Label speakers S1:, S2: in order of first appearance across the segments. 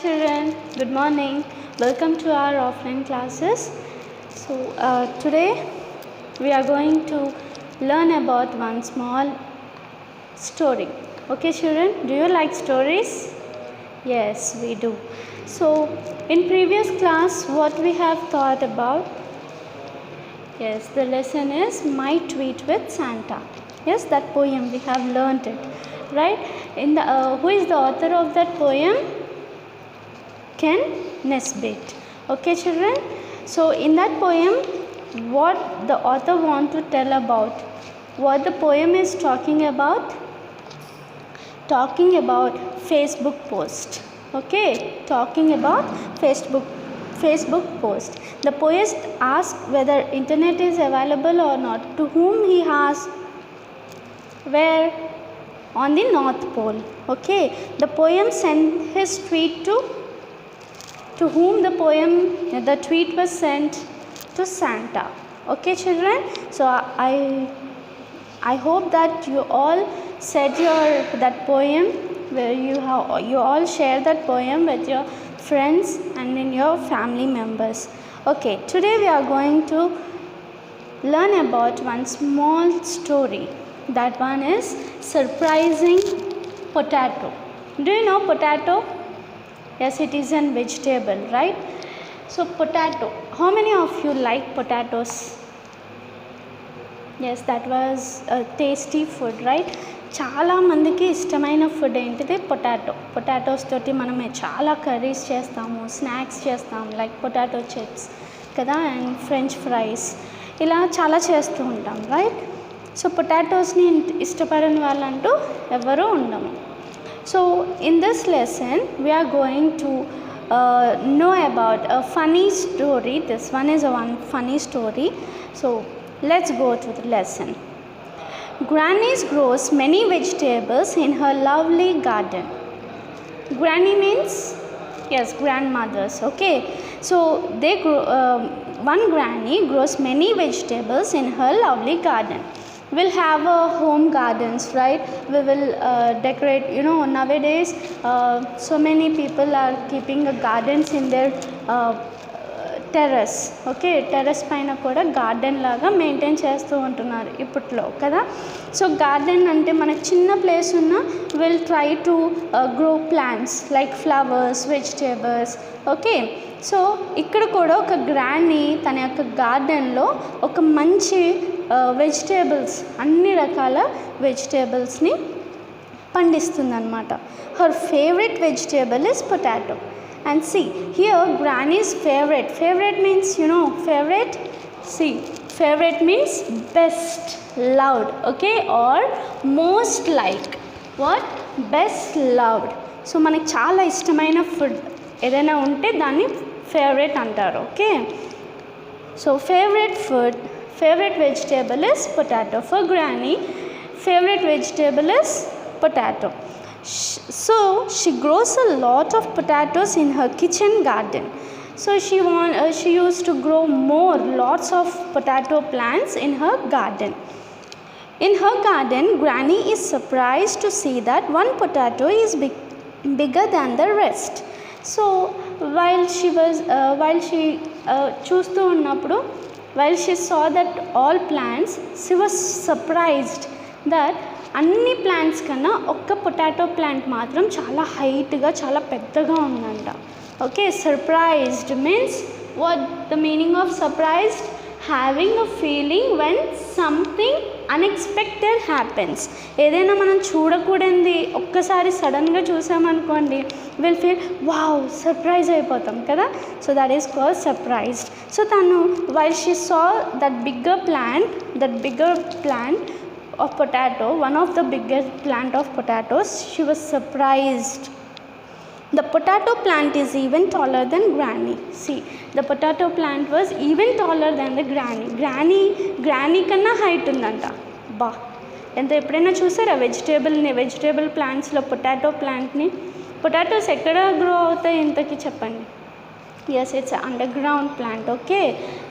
S1: children, good morning. Welcome to our offline classes. So today we are going to learn about one small story. Okay children, do you like stories? Yes, we do. So in previous class what we have thought about? Yes, the lesson is My Tweet with Santa. Yes, that poem we have learnt it, right? In the who is the author of that poem? Ken Nesbitt. Okay children, so in that poem what the author want to tell about, what the poem is talking about Facebook post. Okay, talking about Facebook post. The poet asked whether internet is available or not. To whom he asked? Where? On the North Pole. Okay, the poem sent his tweet to whom the tweet was sent? To Santa. Okay children, so I hope that you all said that poem, where you all share that poem with your friends and in your family members. Okay, today we are going to learn about one small story. That one is Surprising Potato. Do you know potato? Yes, it is a vegetable, right? So potato, how many of you like potatoes? Yes, that was a tasty food, right? చాలా మందికి ఇష్టమైన food ఏంటిది? Potatoes తోటి మనం చాలా curries చేస్తాము, snacks చేస్తాము, like potato chips కదా, అండ్ ఫ్రెంచ్ ఫ్రైస్, ఇలా చాలా చేస్తూ ఉంటాం, రైట్? సో పొటాటోస్ని ఇష్టపడని వాళ్ళంటూ ఎవరూ ఉండము. So in this lesson we are going to know about a funny story. This one is one funny story. So let's go to the lesson. Granny grows many vegetables in her lovely garden. Granny means, yes, grandmothers. Okay, so they grow, one granny grows many vegetables in her lovely garden. We'll have home gardens, right? We will decorate, nowadays so many people are keeping gardens in their terrace. Okay, terrace పైన కూడా garden లాగా maintain చేస్తూ ఉంటున్నారు ఇప్పట్లో కదా. So garden అంటే మనకు చిన్న ప్లేస్ ఉన్న will try to grow plants like flowers, vegetables. Okay, so ఇక్కడ కూడా ఒక గ్రాండీ తన యొక్క గార్డెన్లో ఒక మంచి వెజిటేబుల్స్, అన్ని రకాల వెజిటేబుల్స్ని పండిస్తుందన్నమాట. Her favourite vegetable is potato. And see, here granny's favorite means, favorite. See, favorite means best, loved, okay, or most like. What? Best loved. So మనకి చాలా ఇష్టమైన ఫుడ్ ఏదైనా ఉంటే దాన్ని ఫేవరెట్ అంటారు. Okay, so favorite vegetable is potato. For granny, favorite vegetable is potato. So she grows a lot of potatoes in her kitchen garden. So she used to grow lots of potato plants in her garden. In her garden, Granny is surprised to see that one potato is bigger than the rest. So while she saw that all plants, she was surprised that అన్ని plants కన్నా ఒక్క potato plant మాత్రం చాలా హైట్గా, చాలా పెద్దగా ఉందంట. Okay, surprised means what the meaning of surprised? Having a feeling when something unexpected happens. ఏదైనా మనం చూడకూడనిది ఒక్కసారి సడన్గా చూసామనుకోండి, విల్ ఫీల్ వావ్, సర్ప్రైజ్ అయిపోతాం కదా. So that is called surprised. So తను while she saw that bigger plant of potato, one of the biggest plant of potatoes, she was surprised. The potato plant is even taller than Granny. See, the potato plant was even taller than the Granny కన్నా height ఉందంట. బా, ఎంత ఎప్పుడైనా చూసారా vegetable ప్లాంట్స్లో potatoes ఎక్కడ grow అవుతాయి ఇంతకీ చెప్పండి? Yes, it's an underground plant. Okay,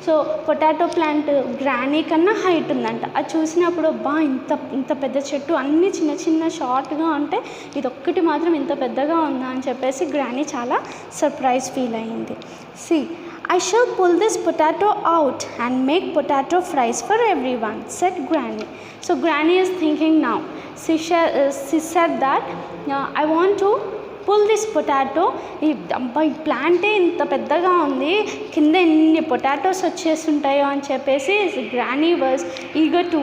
S1: so potato plant granny కన్నా హైట్ ఉందంట. అది చూసినప్పుడు బా ఇంత ఇంత పెద్ద చెట్టు అన్నీ చిన్న చిన్న షార్ట్గా ఉంటే ఇది ఒక్కటి మాత్రం ఇంత పెద్దగా ఉందా అని చెప్పేసి గ్రానీ చాలా సర్ప్రైజ్ ఫీల్ అయ్యింది. See I shall pull this potato out and make potato fries for everyone, said Granny. So Granny is thinking now. She said that I want to pull this potato. ఈ అబ్బాయి ప్లాంటే ఇంత పెద్దగా ఉంది, కింద ఎన్ని potatoes వచ్చేస్తుంటాయో అని చెప్పేసి granny was eager to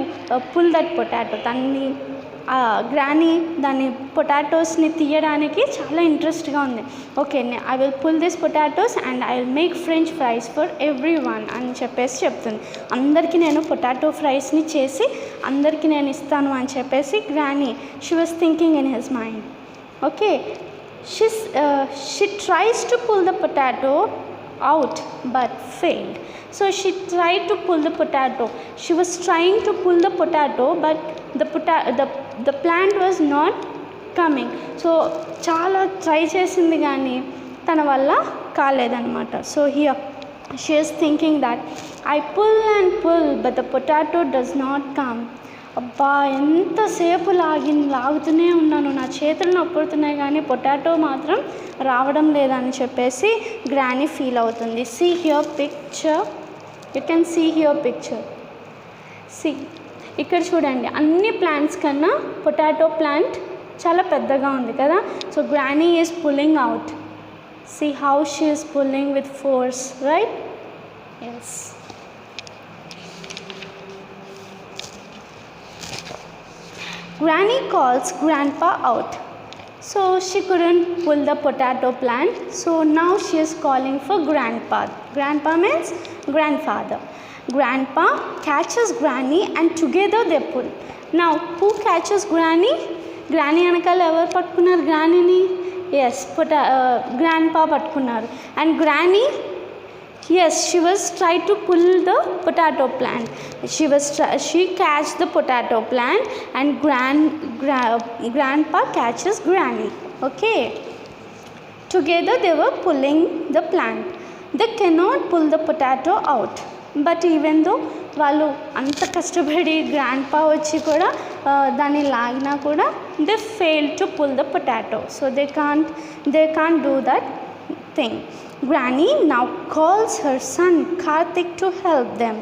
S1: pull that potato. Granny దాన్ని పొటాటోస్ని తీయడానికి చాలా ఇంట్రెస్ట్గా ఉంది. Okay, I will pull this potatoes and I will make French fries for everyone అని చెప్పేసి చెప్తుంది. అందరికీ నేను పొటాటో ఫ్రైస్ని చేసి అందరికీ నేను ఇస్తాను అని చెప్పేసి granny she was thinking in his mind. Okay, she tries to pull the potato out but failed. So she tried to pull the potato. She was trying to pull the potato but the plant was not coming. So చాలా try చేసింది కానీ తన వల్ల కాలేదన్నమాట. So here she is thinking that I pull and pull but the potato does not come. అబ్బా ఎంతసేపు లాగుతూనే ఉన్నాను, నా చేతులు నొప్పుడుతున్నాయి కానీ పొటాటో మాత్రం రావడం లేదని చెప్పేసి గ్రానీ ఫీల్ అవుతుంది. See here picture, you can see here picture. See ఇక్కడ చూడండి, అన్ని ప్లాంట్స్ కన్నా పొటాటో ప్లాంట్ చాలా పెద్దగా ఉంది కదా. So granny is pulling out. See how she is pulling with force, right? Yes. Granny calls Grandpa out. So she couldn't pull the potato plant. So now she is calling for Grandpa. Grandpa means grandfather. Grandpa catches Granny and together they pull. Now who catches Granny? Granny anakal ever pattukunnaru Granny? Yes, Grandpa pattukunnaru. And Granny, yes, she was trying to pull the potato plant. She catches the potato plant and Grandpa catches Granny. Okay, together they were pulling the plant. They cannot pull the potato out. But even though వాళ్ళు అంత కష్టపడి grandpa వచ్చి కూడా దాన్ని లాగినా కూడా they failed to pull the potato. So they can't do that thing. Granny now calls her son Karthik to help them.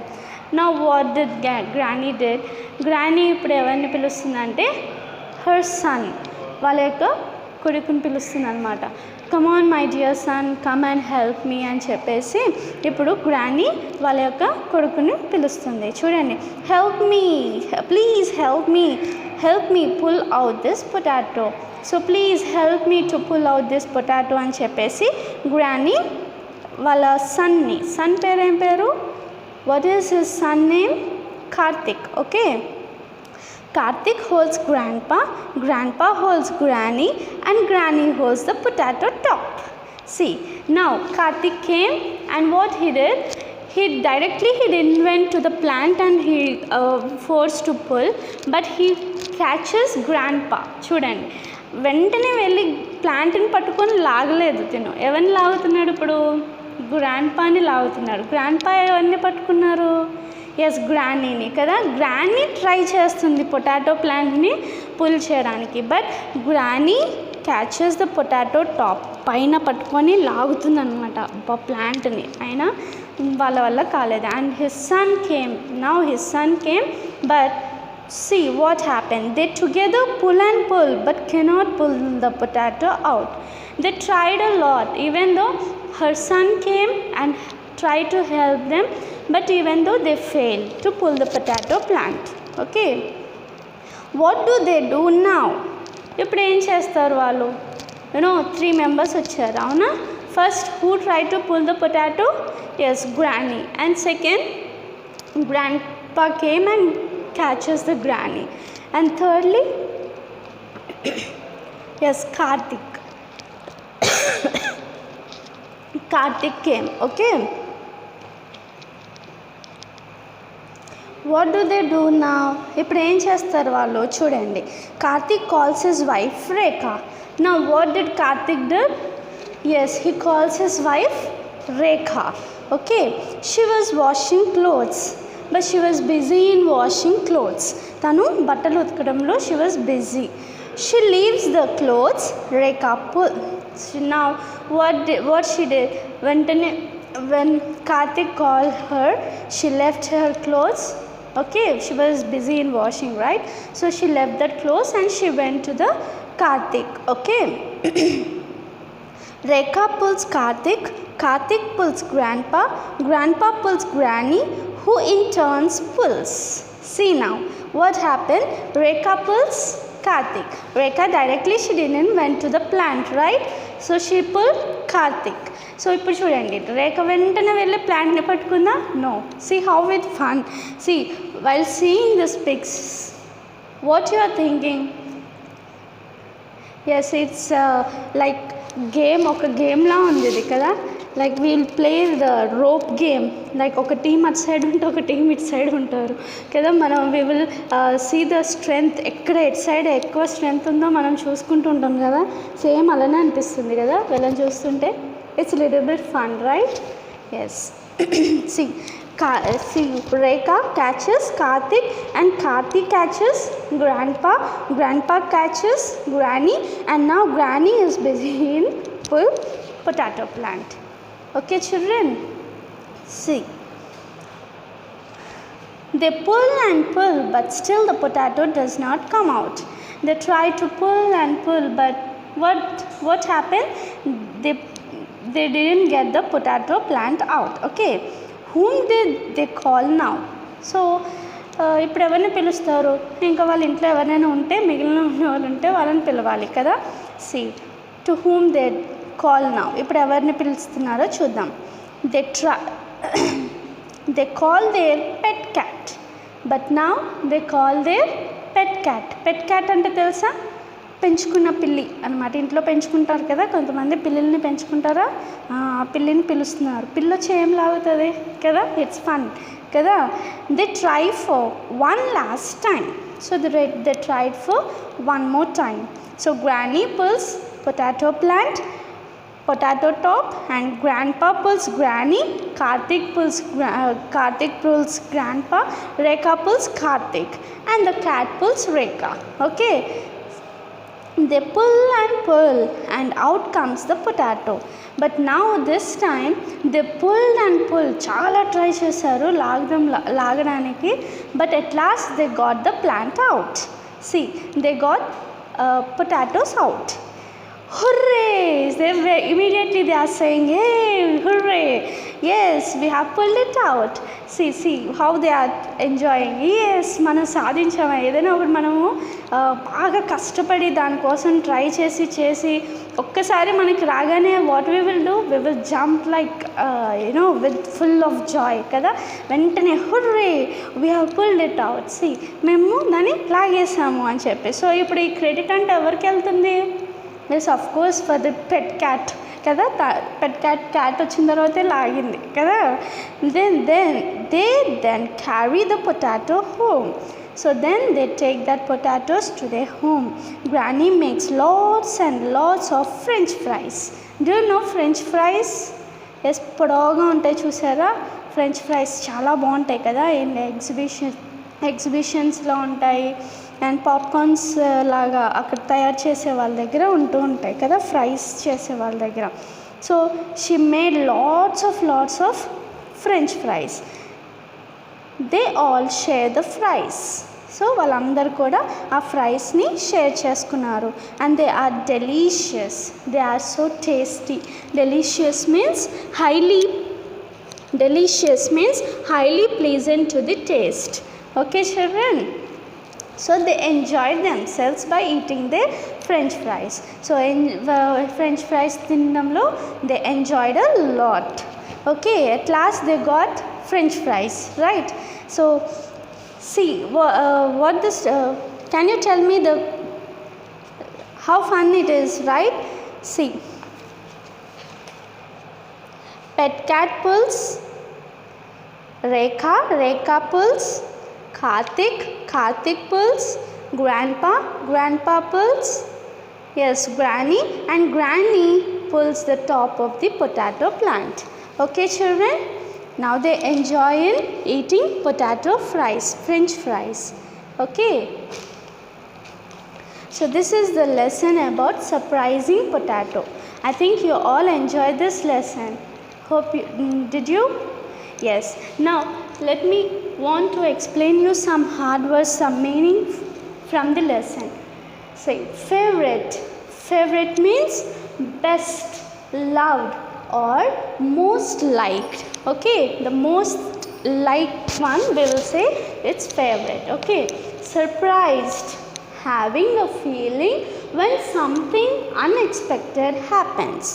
S1: Now what did Granny did? Granny ఇప్పుడు ఎవరిని పిలుస్తుందంటే her son, వాళ్ళ యొక్క కొడుకుని పిలుస్తుంది అనమాట. Come on my dear son, come and help me అని చెప్పేసి ఇప్పుడు గ్రానీ వాళ్ళ యొక్క కొడుకుని పిలుస్తుంది. చూడండి, help me, please help me pull out this potato. So please help me to pull out this potato అని చెప్పేసి గ్రానీ వాళ్ళ సన్ పేరు ఏం పేరు? What is his son name? Karthik. Okay, Karthik holds Grandpa holds Granny, and Granny holds the potato top. See, now Karthik came and what he did? He didn't went to the plant and he forced to pull, but he catches Grandpa. చూడండి, వెంటనే వెళ్ళి ప్లాంట్ని పట్టుకొని లాగలేదు. ఎవరిని లాగుతున్నాడు ఇప్పుడు? గ్రాండ్పాని లాగుతున్నాడు. Grandpa ఎవరిని పట్టుకున్నారు? Yes, గ్రానీని కదా. గ్రానీ ట్రై చేస్తుంది పొటాటో ప్లాంట్ని పుల్ చేయడానికి, but granny catches the potato top, పైన పట్టుకొని లాగుతుంది అనమాట ప్లాంట్ని. అయినా వాళ్ళ వల్ల కాలేదు. And his son came, but see what happened. They together pull and pull but cannot pull the potato out. They tried a lot, even though her son came and tried to help them, but even though they failed to pull the potato plant. Okay, what do they do now? ఇప్పుడు ఏం చేస్తారు వాళ్ళు? 3 members వచ్చారు, అవునా? First who tried to pull the potato? Yes, Granny. And second, Grandpa came and catches the Granny. And thirdly, yes, Karthik came. Okay, what do they do now? ఇప్పుడు ఏం చేస్తారు వాళ్ళు? చూడండి, Karthik calls his wife Rekha. Now what did Karthik do? Yes, he calls his wife Rekha. Okay, she was washing clothes, but she was busy in washing clothes. Tanu బట్టలు ఉతకడంలో she was busy. She leaves the clothes. Rekha pull. Now what she did when Karthik called her, she left her clothes. Okay, she was busy in washing, right? So she left that clothes and she went to the Karthik. Okay. Rekha pulls Karthik, Karthik pulls Grandpa, Grandpa pulls Granny, who in turns pulls. See now, what happened? Rekha pulls Karthik. Rekha directly she didn't went to the plant, right? So she pulled Karthik. So ఇప్పుడు చూడండి, రేఖ వెంటనే వెళ్ళి ప్లాంట్ని పట్టుకుందా? No. See how it's fun. See, while seeing this pics, what you are thinking? Yes, it's like game, ఒక గేమ్లా ఉంది ఇది కదా. Like we'll play the rope game. Like ఒక టీం అటు సైడ్ ఉంటే ఒక టీం ఇటు సైడ్ ఉంటారు కదా. మనం we will see the strength, ఎక్కడ ఎటు సైడ్ ఎక్కువ స్ట్రెంగ్త్ ఉందో మనం చూసుకుంటూ ఉంటాం కదా. సేమ్ అలానే అనిపిస్తుంది కదా వీళ్ళని చూస్తుంటే. It's little bit fun, right? Yes. See, Rekha catches Karthik and Karthik catches Grandpa. Grandpa catches Granny, and now Granny is busy in pull potato plant. Okay, children. See, they pull and pull, but still the potato does not come out. They try to pull and pull, but what happened? They didn't get the potato plant out. Okay, whom did they call now? So ఇప్పుడు ఎవరిని పిలుస్తారు? ఇంకా వాళ్ళ ఇంట్లో ఎవరైనా ఉంటే, మిగిలిన వాళ్ళు ఉంటే వాళ్ళని పిలవాలి కదా. See to whom they call now. ఇప్పుడు ఎవరిని పిలుస్తున్నారో చూద్దాం. They call their pet cat, but now they call their pet cat. Pet cat అంటే తెలుసా? పెంచుకున్న పిల్లి అనమాట. ఇంట్లో పెంచుకుంటారు కదా కొంతమంది, పిల్లిని పెంచుకుంటారా, పిల్లిని పిలుస్తున్నారు. పిల్ల చేయం లాగుతుంది కదా. ఇట్స్ ఫన్ కదా. They try for one last time. So they tried for one more time. So granny pulls potato plant, potato top, and Grandpa pulls Granny, Karthik pulls Grandpa, Rekha pulls Karthik, and the cat pulls Rekha. Okay, they pull and pull, and out comes the potato. But now this time they pulled and pulled. Chala try chesaru lagananiki, but at last they got the plant out. See, they got potatoes out. Hooray! Immediately they are saying, hey, hooray! Yes, we have pulled it out. See how they are enjoying. Yes, మనం సాధించాము. ఏదైనా ఒకటి మనము బాగా కష్టపడి దానికోసం try చేసి ఒక్కసారి మనకి రాగానే what we will do, we will jump like with full of joy కదా. వెంటనే hurray, we have pulled it out. See మేము దాన్ని లాగేసాము అని చెప్పి. సో ఇప్పుడు ఈ క్రెడిట్ అంటే ఎవరికి వెళ్తుంది? Yes, of course for the pet cat కదా. పెట్ క్యాట్ వచ్చిన తర్వాతే లాగింది కదా. Then carry the potato home. So then they take that potatoes to their home. Granny makes lots and lots of French fries. Do you know French fries? Yes, పొడవుగా ఉంటాయి చూసారా. French fries చాలా బాగుంటాయి కదా. ఇన్ ఎగ్జిబిషన్స్లో ఉంటాయి. And popcorns లాగా అక్కడ తయారు చేసే వాళ్ళ దగ్గర ఉంటూ ఉంటాయి కదా, ఫ్రైస్ చేసే వాళ్ళ దగ్గర. So she made lots of french fries. They all share the fries. So వాళ్ళందరూ కూడా ఆ ఫ్రైస్ని షేర్ చేసుకున్నారు. And they are delicious. They are so tasty. Delicious means highly pleasant to the taste. Okay, children? So they enjoyed themselves by eating their French fries. So in French fries తినడంలో they enjoyed a lot. Okay, at last they got French fries, right? So see what this can you tell me how fun it is, right? See, pet cat pulls Rekha pulls Karthik pulls Grandpa pulls, yes, Granny, and Granny pulls the top of the potato plant. Okay children, now they enjoy in eating potato fries, french fries. Okay, so this is the lesson about surprising potato. I think you all enjoyed this lesson. Hope you did you? Yes. Now let me want to explain you some hard words, some meaning from the lesson. Say favorite. Favorite means best, loved or most liked. Okay, the most liked one we will say it's favorite. Okay, surprised, having a feeling when something unexpected happens.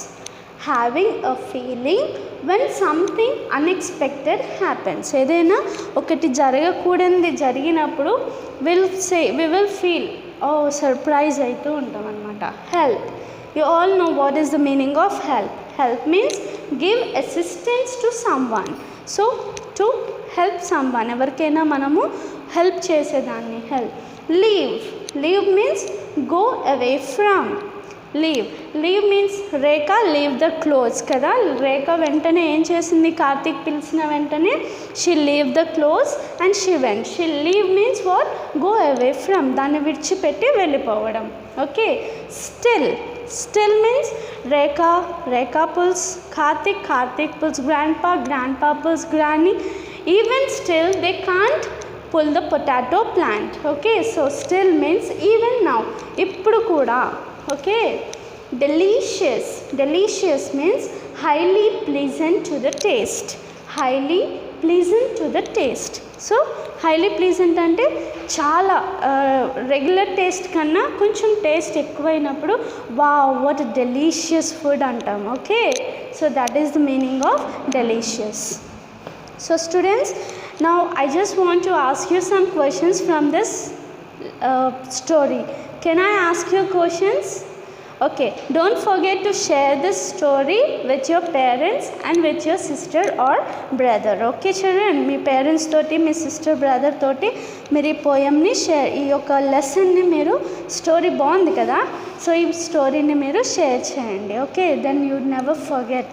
S1: Having a feeling when something unexpected happens. ఏదైనా ఒకటి జరగకూడనిది జరిగినప్పుడు we will feel surprise అవుతూ ఉంటాం అన్నమాట. Help. You all know what is the meaning of help. Help means give assistance to someone. So to help someone, ఎవరికైనా మనము help చేసేదాన్ని help. Leave. Leave means go away from. Leave. Leave means Rekha leave the close కదా. రేఖ వెంటనే ఏం చేసింది, కార్తీక్ పిలిచిన వెంటనే she leave the close and she went. She leave means what, go away from, దాన్ని విడిచిపెట్టి వెళ్ళిపోవడం. Okay. Still. Still means Rekha, Rekha pulls Karthik, Karthik pulls grand pa pulls granny. Even still they can't pull the potato plant. Okay, so still means even now, ఇప్పుడు కూడా. Okay, delicious. Delicious means highly pleasant to the taste. Highly pleasant to the taste. So highly pleasant అంటే చాలా regular taste కన్నా కొంచెం taste ఎక్కువైనప్పుడు wow what delicious food అంటాం. Okay, so that is the meaning of delicious. So students, now I just want to ask you some questions from this story. Can I ask you questions? Okay, don't forget to share this story with your parents and with your sister or brother. Okay children, me parents తోటి, మీ sister brother తోటి మీరు ఈ పోయంని share, ఈ యొక్క లెసన్ని మీరు, story బాగుంది కదా, so ఈ స్టోరీని మీరు షేర్ చేయండి. Okay, then you never forget.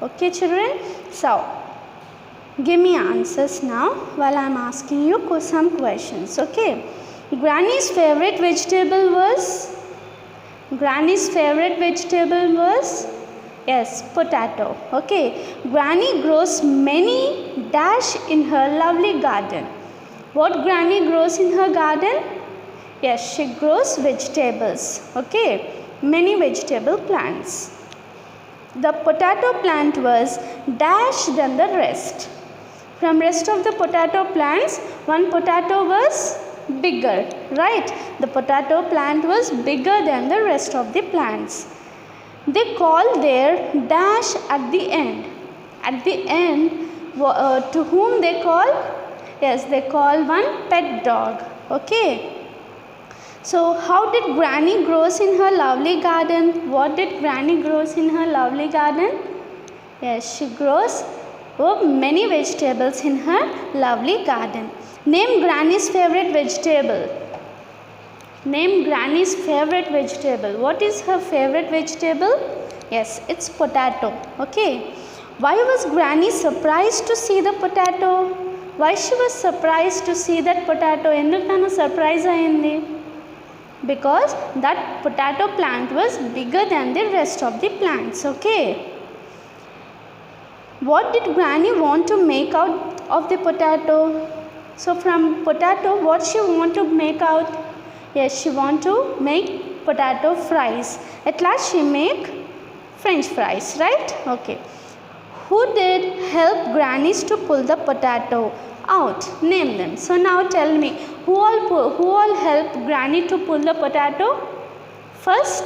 S1: Okay children, so give me answers now while I am asking you some questions. Okay, Granny's favorite vegetable was? Granny's favorite vegetable was? Yes, potato. Okay, Granny grows many dash in her lovely garden. What Granny grows in her garden? Yes, she grows vegetables. Okay, many vegetable plants. The potato plant was dash than the rest. From rest of the potato plants, one potato was bigger, right? The potato plant was bigger than the rest of the plants. They call their dash at the end. At the end, to whom they call? Yes, they call one pet dog. Okay. So how did Granny grows in her lovely garden? What did Granny grows in her lovely garden? Yes, she grows many vegetables in her lovely garden. Name Granny's favorite vegetable. Name Granny's favorite vegetable. What is her favorite vegetable? Yes, it's potato. Okay. Why was Granny surprised to see the potato? Why she was surprised to see that potato? Enduku tanu surprise ayindi? Because that potato plant was bigger than the rest of the plants. Okay. What did Granny want to make out of the potato? So from potato, what she want to make out? Yes, she want to make potato fries. At last she make french fries, right? Okay. Who did help Grannies to pull the potato out? Name them. So now tell me, who all helped Granny to pull the potato? First,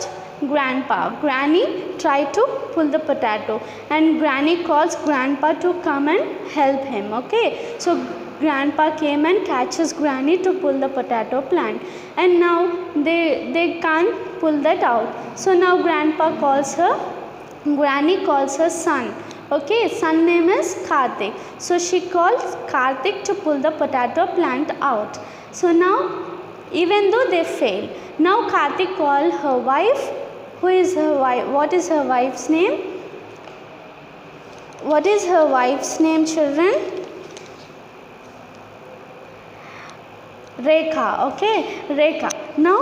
S1: Grandpa. Granny tried to pull the potato and Granny calls Grandpa to come and help him. Okay, so Grandpa came and catches Granny to pull the potato plant, and now they can't pull that out. So now Granny calls her son. Okay, son name is Karthik. So she calls Karthik to pull the potato plant out. So now even though they fail, now Karthik called her wife. Who is her wife? What is her wife's name? What is her wife's name, children? Rekha. Okay, Rekha. Now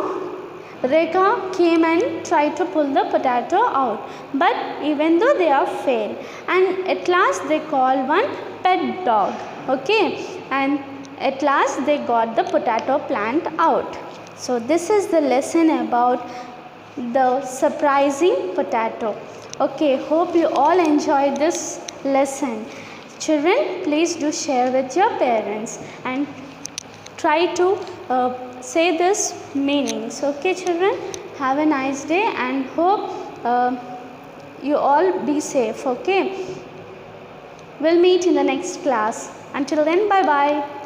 S1: Rekha came and tried to pull the potato out, but even though they are failed, and at last they called one pet dog. Okay, and at last they got the potato plant out. So this is the lesson about the surprising potato. Okay, hope you all enjoyed this lesson. Children, please do share with your parents and try to say this meanings. Okay, children, have a nice day and hope you all be safe. Okay, we'll meet in the next class. Until then, bye bye.